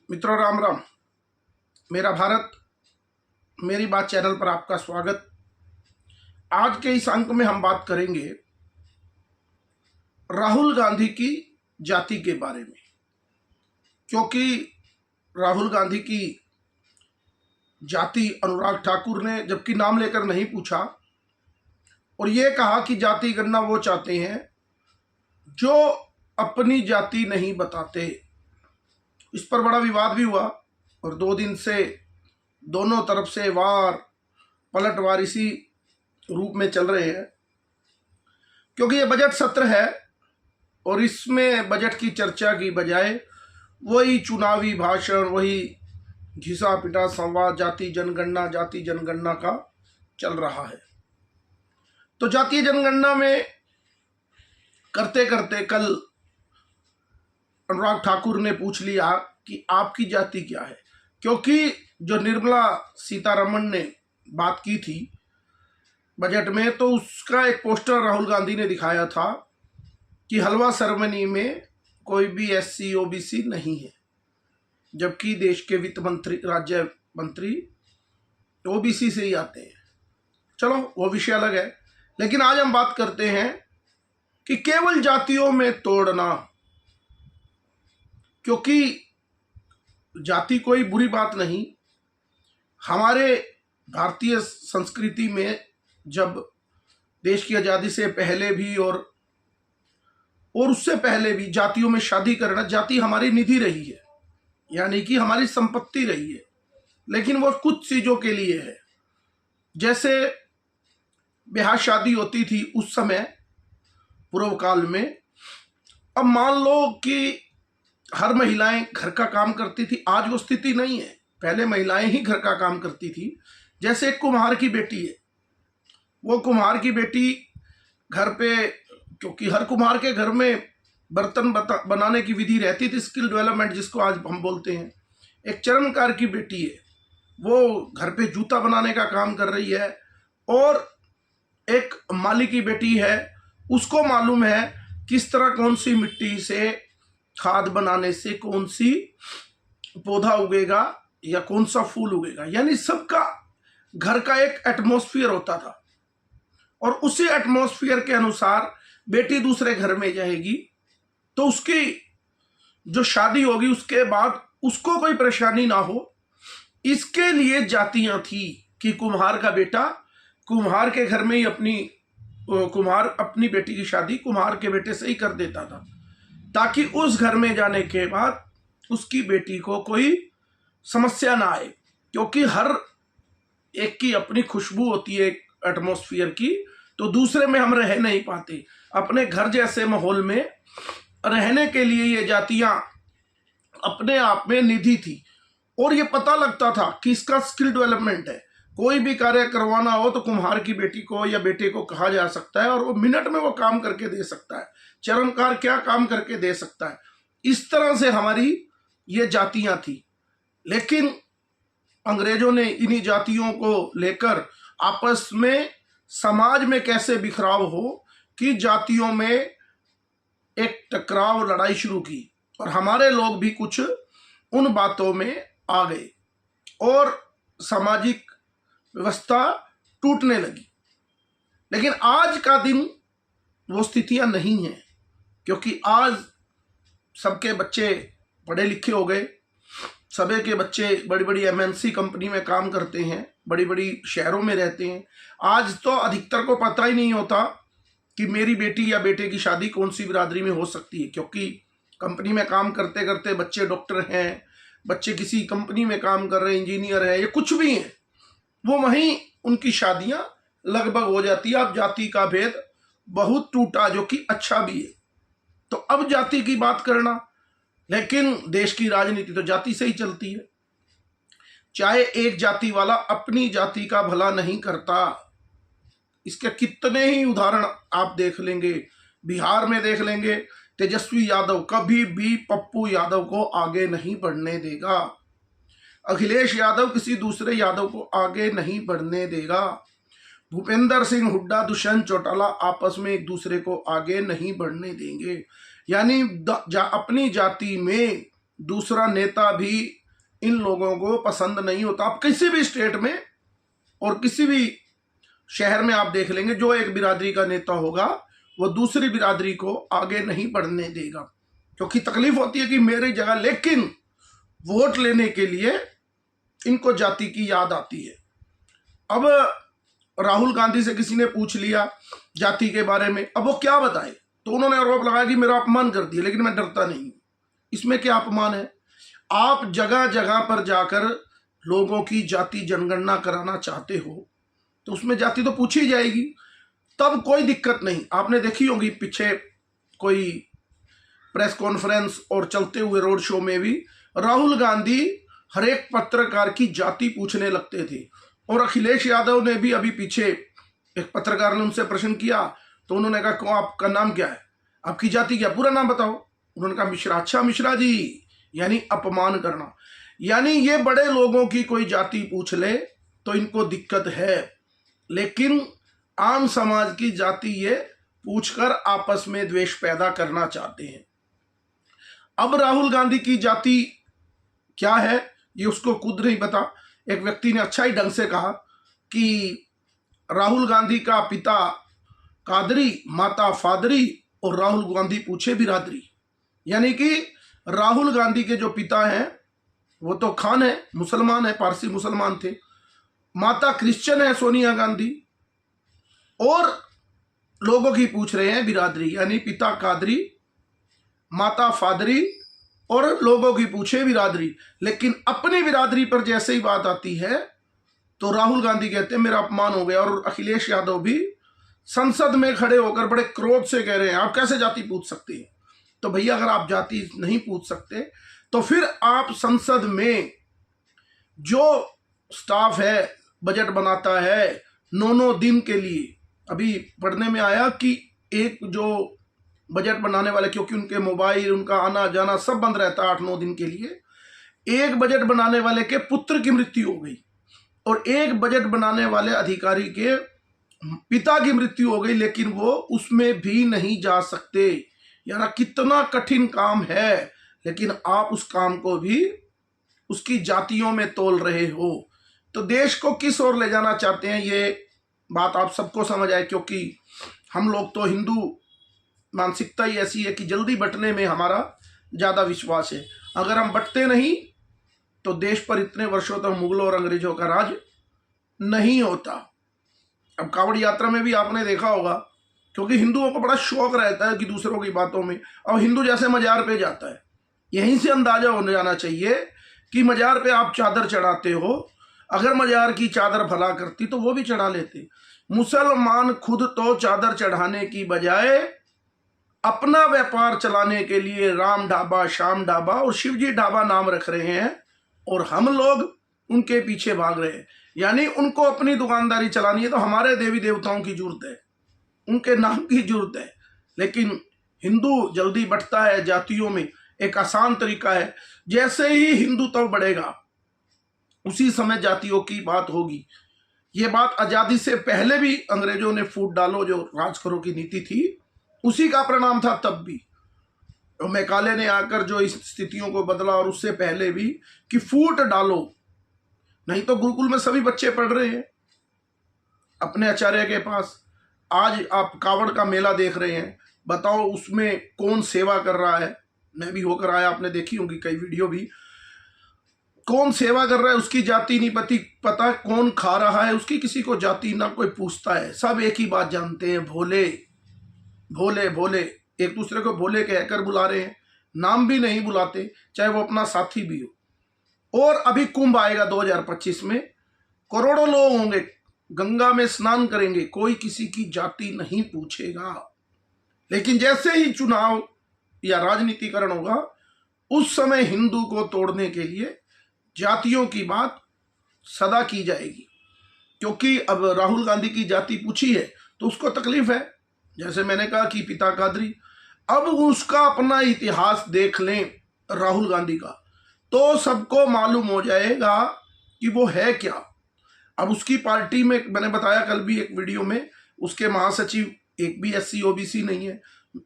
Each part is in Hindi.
मित्रों, राम राम। मेरा भारत मेरी बात चैनल पर आपका स्वागत। आज के इस अंक में हम बात करेंगे राहुल गांधी की जाति के बारे में, क्योंकि राहुल गांधी की जाति अनुराग ठाकुर ने जबकि नाम लेकर नहीं पूछा और ये कहा कि जाति गणना वो चाहते हैं जो अपनी जाति नहीं बताते। इस पर बड़ा विवाद भी हुआ और 2 दिन से दोनों तरफ से वार पलटवार इसी रूप में चल रहे हैं, क्योंकि ये बजट सत्र है और इसमें बजट की चर्चा की बजाय वही चुनावी भाषण, वही घिसा पिटा संवाद जाति जनगणना का चल रहा है। तो जातीय जनगणना में करते करते कल अनुराग ठाकुर ने पूछ लिया कि आपकी जाति क्या है, क्योंकि जो निर्मला सीतारमण ने बात की थी बजट में, तो उसका एक पोस्टर राहुल गांधी ने दिखाया था कि हलवा सेरेमनी में कोई भी एससी ओबीसी नहीं है, जबकि देश के वित्त मंत्री, राज्य मंत्री ओबीसी से ही आते हैं। चलो वो विषय अलग है, लेकिन आज हम बात करते हैं कि केवल जातियों में तोड़ना, क्योंकि जाति कोई बुरी बात नहीं। हमारे भारतीय संस्कृति में जब देश की आज़ादी से पहले भी और उससे पहले भी जातियों में शादी करना, जाति हमारी निधि रही है, यानी कि हमारी संपत्ति रही है, लेकिन वो कुछ चीज़ों के लिए है। जैसे ब्याह शादी होती थी उस समय पूर्व काल में, अब मान लो कि हर महिलाएं घर का काम करती थी, आज वो स्थिति नहीं है। पहले महिलाएं ही घर का काम करती थी। जैसे एक कुम्हार की बेटी है, वो कुम्हार की बेटी घर पे, क्योंकि हर कुम्हार के घर में बर्तन बनाने की विधि रहती थी, स्किल डेवलपमेंट जिसको आज हम बोलते हैं। एक चर्मकार की बेटी है, वो घर पे जूता बनाने का काम कर रही है, और एक माली की बेटी है, उसको मालूम है किस तरह कौन सी मिट्टी से खाद बनाने से कौन सी पौधा उगेगा या कौन सा फूल उगेगा। यानी सबका घर का एक एटमॉस्फेयर होता था, और उसी एटमॉस्फेयर के अनुसार बेटी दूसरे घर में जाएगी तो उसकी जो शादी होगी उसके बाद उसको कोई परेशानी ना हो, इसके लिए जातियां थी कि कुम्हार का बेटा कुम्हार के घर में ही कुम्हार अपनी बेटी की शादी कुम्हार के बेटे से ही कर देता था, ताकि उस घर में जाने के बाद उसकी बेटी को कोई समस्या ना आए। क्योंकि हर एक की अपनी खुशबू होती है एटमॉस्फेयर की, तो दूसरे में हम रह नहीं पाते। अपने घर जैसे माहौल में रहने के लिए ये जातियां अपने आप में निधि थी, और ये पता लगता था कि इसका स्किल डेवलपमेंट है। कोई भी कार्य करवाना हो तो कुम्हार की बेटी को या बेटे को कहा जा सकता है, और वो मिनट में वो काम करके दे सकता है। चर्मकार क्या काम करके दे सकता है। इस तरह से हमारी ये जातियां थी। लेकिन अंग्रेजों ने इन्हीं जातियों को लेकर आपस में समाज में कैसे बिखराव हो कि जातियों में एक टकराव, लड़ाई शुरू की, और हमारे लोग भी कुछ उन बातों में आ गए और सामाजिक व्यवस्था टूटने लगी। लेकिन आज का दिन वो स्थितियां नहीं हैं, क्योंकि आज सबके बच्चे पढ़े लिखे हो गए, सभी के बच्चे बड़ी बड़ी एमएनसी कंपनी में काम करते हैं, बड़ी बड़ी शहरों में रहते हैं। आज तो अधिकतर को पता ही नहीं होता कि मेरी बेटी या बेटे की शादी कौन सी बिरादरी में हो सकती है, क्योंकि कंपनी में काम करते करते बच्चे डॉक्टर हैं, बच्चे किसी कंपनी में काम कर रहे हैं, इंजीनियर है, या कुछ भी हैं, वो वहीं उनकी शादियां लगभग हो जाती है। अब जाति का भेद बहुत टूटा, जो कि अच्छा भी है। तो अब जाति की बात करना, लेकिन देश की राजनीति तो जाति से ही चलती है। चाहे एक जाति वाला अपनी जाति का भला नहीं करता, इसके कितने ही उदाहरण आप देख लेंगे। बिहार में देख लेंगे, तेजस्वी यादव कभी भी पप्पू यादव को आगे नहीं बढ़ने देगा। अखिलेश यादव किसी दूसरे यादव को आगे नहीं बढ़ने देगा। भूपेंद्र सिंह हुड्डा, दुष्यंत चौटाला आपस में एक दूसरे को आगे नहीं बढ़ने देंगे। यानी अपनी जाति में दूसरा नेता भी इन लोगों को पसंद नहीं होता। आप किसी भी स्टेट में और किसी भी शहर में आप देख लेंगे, जो एक बिरादरी का नेता होगा वो दूसरी बिरादरी को आगे नहीं बढ़ने देगा, क्योंकि तकलीफ होती है कि मेरी जगह, लेकिन वोट लेने के लिए इनको जाति की याद आती है। अब राहुल गांधी से किसी ने पूछ लिया जाति के बारे में, अब वो क्या बताए, तो उन्होंने आरोप लगाया कि मेरा अपमान कर दिया, लेकिन मैं डरता नहीं हूं। इसमें क्या अपमान है? आप जगह जगह पर जाकर लोगों की जाति जनगणना कराना चाहते हो तो उसमें जाति तो पूछी जाएगी, तब कोई दिक्कत नहीं। आपने देखी होगी पीछे कोई प्रेस कॉन्फ्रेंस और चलते हुए रोड शो में भी राहुल गांधी हर एक पत्रकार की जाति पूछने लगते थे। और अखिलेश यादव ने भी अभी पीछे, एक पत्रकार ने उनसे प्रश्न किया तो उन्होंने कहा क्यों, आपका नाम क्या है, आपकी जाति क्या, पूरा नाम बताओ। उन्होंने कहा मिश्रा। अच्छा मिश्रा जी, यानी अपमान करना। यानी ये बड़े लोगों की कोई जाति पूछ ले तो इनको दिक्कत है, लेकिन आम समाज की जाति ये पूछकर आपस में द्वेष पैदा करना चाहते हैं। अब राहुल गांधी की जाति क्या है ये उसको खुद नहीं पता। एक व्यक्ति ने अच्छा ही ढंग से कहा कि राहुल गांधी का पिता कादरी, माता फादरी और राहुल गांधी पूछे बिरादरी। यानी कि राहुल गांधी के जो पिता हैं वो तो खान है, मुसलमान है, पारसी मुसलमान थे, माता क्रिश्चियन है सोनिया गांधी, और लोगों की पूछ रहे हैं बिरादरी, यानी पिता कादरी, माता फादरी और लोगों की पूछे बिरादरी। लेकिन अपनी बिरादरी पर जैसे ही बात आती है तो राहुल गांधी कहते हैं मेरा अपमान हो गया। और अखिलेश यादव भी संसद में खड़े होकर बड़े क्रोध से कह रहे हैं आप कैसे जाति पूछ सकते हैं। तो भैया अगर आप जाति नहीं पूछ सकते तो फिर आप संसद में जो स्टाफ है बजट बनाता है 9 दिन के लिए, अभी पढ़ने में आया कि एक जो बजट बनाने वाले, क्योंकि उनके मोबाइल, उनका आना जाना सब बंद रहता है 8-9 दिन के लिए, एक बजट बनाने वाले के पुत्र की मृत्यु हो गई और एक बजट बनाने वाले अधिकारी के पिता की मृत्यु हो गई, लेकिन वो उसमें भी नहीं जा सकते। यानी कितना कठिन काम है, लेकिन आप उस काम को भी उसकी जातियों में तोल रहे हो। तो देश को किस ओर ले जाना चाहते हैं ये बात आप सबको समझ आए, क्योंकि हम लोग तो हिंदू मानसिकता ही ऐसी है कि जल्दी बंटने में हमारा ज़्यादा विश्वास है। अगर हम बंटते नहीं तो देश पर इतने वर्षों तक मुगलों और अंग्रेजों का राज नहीं होता। अब कांवड़ यात्रा में भी आपने देखा होगा, क्योंकि हिंदुओं को बड़ा शौक रहता है कि दूसरों की बातों में, अब हिंदू जैसे मजार पे जाता है, यहीं से अंदाजा हो जाना चाहिए कि मजार पे आप चादर चढ़ाते हो, अगर मजार की चादर भला करती तो वो भी चढ़ा लेते। मुसलमान खुद तो चादर चढ़ाने की बजाय अपना व्यापार चलाने के लिए राम ढाबा, श्याम ढाबा और शिवजी ढाबा नाम रख रहे हैं और हम लोग उनके पीछे भाग रहे हैं। यानी उनको अपनी दुकानदारी चलानी है तो हमारे देवी देवताओं की जरूरत है, उनके नाम की जरूरत है। लेकिन हिंदू जल्दी बढ़ता है जातियों में, एक आसान तरीका है, जैसे ही हिंदुत्व बढ़ेगा उसी समय जातियों की बात होगी। ये बात आज़ादी से पहले भी अंग्रेजों ने फूट डालो जो राज करो की नीति थी, उसी का परिणाम था तब भी। और मैकाले ने आकर जो इस स्थितियों को बदला, और उससे पहले भी कि फूट डालो, नहीं तो गुरुकुल में सभी बच्चे पढ़ रहे हैं अपने आचार्य के पास। आज आप कावड़ का मेला देख रहे हैं, बताओ उसमें कौन सेवा कर रहा है। मैं भी होकर आया, आपने देखी होंगी कई वीडियो भी। कौन सेवा कर रहा है उसकी जाति नहीं पता, कौन खा रहा है उसकी किसी को जाति ना कोई पूछता है। सब एक ही बात जानते हैं, भोले भोले भोले, एक दूसरे को भोले कहकर बुला रहे हैं, नाम भी नहीं बुलाते, चाहे वो अपना साथी भी हो। और अभी कुंभ आएगा 2025 में, करोड़ों लोग होंगे, गंगा में स्नान करेंगे, कोई किसी की जाति नहीं पूछेगा। लेकिन जैसे ही चुनाव या राजनीतिकरण होगा उस समय हिंदू को तोड़ने के लिए जातियों की बात सदा की जाएगी। क्योंकि अब राहुल गांधी की जाति पूछी है तो उसको तकलीफ है, जैसे मैंने कहा कि पिता कादरी। अब उसका अपना इतिहास देख लें राहुल गांधी का तो सबको मालूम हो जाएगा कि वो है क्या। अब उसकी पार्टी में, मैंने बताया कल भी एक वीडियो में, उसके महासचिव एक भी SC OBC नहीं है।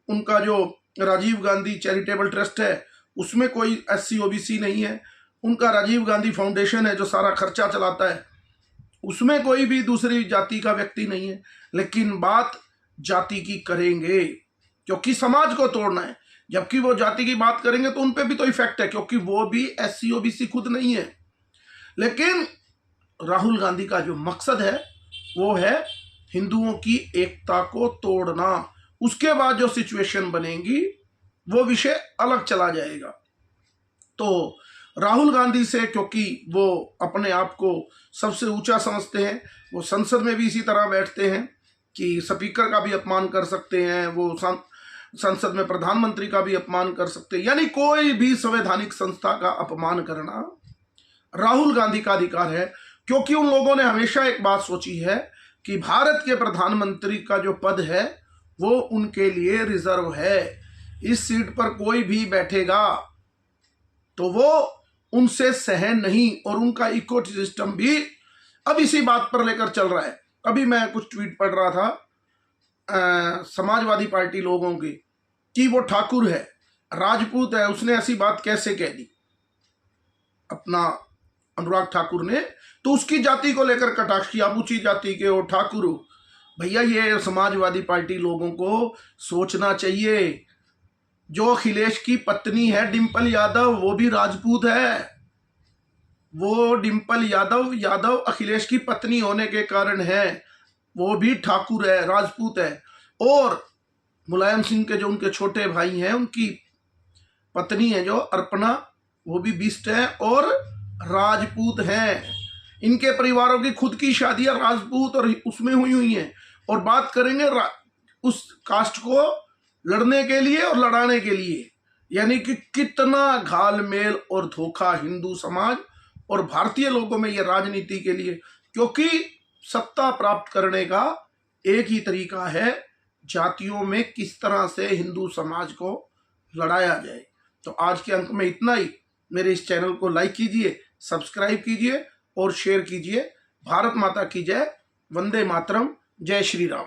उनका जो राजीव गांधी चैरिटेबल ट्रस्ट है उसमें कोई SC OBC नहीं है। उनका राजीव गांधी फाउंडेशन है जो सारा खर्चा चलाता है, उसमें कोई भी दूसरी जाति का व्यक्ति नहीं है। लेकिन बात जाति की करेंगे क्योंकि समाज को तोड़ना है, जबकि वो जाति की बात करेंगे तो उन पे भी तो इफेक्ट है क्योंकि वो भी SC OBC खुद नहीं है। लेकिन राहुल गांधी का जो मकसद है वो है हिंदुओं की एकता को तोड़ना। उसके बाद जो सिचुएशन बनेगी वो विषय अलग चला जाएगा। तो राहुल गांधी से, क्योंकि वो अपने आप को सबसे ऊंचा समझते हैं, वो संसद में भी इसी तरह बैठते हैं कि स्पीकर का भी अपमान कर सकते हैं, वो संसद में प्रधानमंत्री का भी अपमान कर सकते हैं, यानी कोई भी संवैधानिक संस्था का अपमान करना राहुल गांधी का अधिकार है। क्योंकि उन लोगों ने हमेशा एक बात सोची है कि भारत के प्रधानमंत्री का जो पद है वो उनके लिए रिजर्व है। इस सीट पर कोई भी बैठेगा तो वो उनसे सहन नहीं, और उनका इको सिस्टम भी अब इसी बात पर लेकर चल रहा है। अभी मैं कुछ ट्वीट पढ़ रहा था समाजवादी पार्टी लोगों की कि वो ठाकुर है, राजपूत है, उसने ऐसी बात कैसे कह दी, अपना अनुराग ठाकुर ने, तो उसकी जाति को लेकर कटाक्ष किया, ऊंची जाति के हो, ठाकुर हो। भैया ये समाजवादी पार्टी लोगों को सोचना चाहिए। जो अखिलेश की पत्नी है डिंपल यादव, वो भी राजपूत है। वो डिंपल यादव अखिलेश की पत्नी होने के कारण है, वो भी ठाकुर है, राजपूत है। और मुलायम सिंह के जो उनके छोटे भाई हैं, उनकी पत्नी है जो अर्पणा, वो भी बिष्ट है और राजपूत हैं। इनके परिवारों की खुद की शादियां राजपूत और उसमें हुई हैं। और बात करेंगे उस कास्ट को लड़ने के लिए और लड़ाने के लिए, यानी कि कितना घालमेल और धोखा हिंदू समाज और भारतीय लोगों में ये राजनीति के लिए, क्योंकि सत्ता प्राप्त करने का एक ही तरीका है, जातियों में किस तरह से हिंदू समाज को लड़ाया जाए। तो आज के अंक में इतना ही। मेरे इस चैनल को लाइक कीजिए, सब्सक्राइब कीजिए और शेयर कीजिए। भारत माता की जय, वंदे मातरम, जय श्री राम।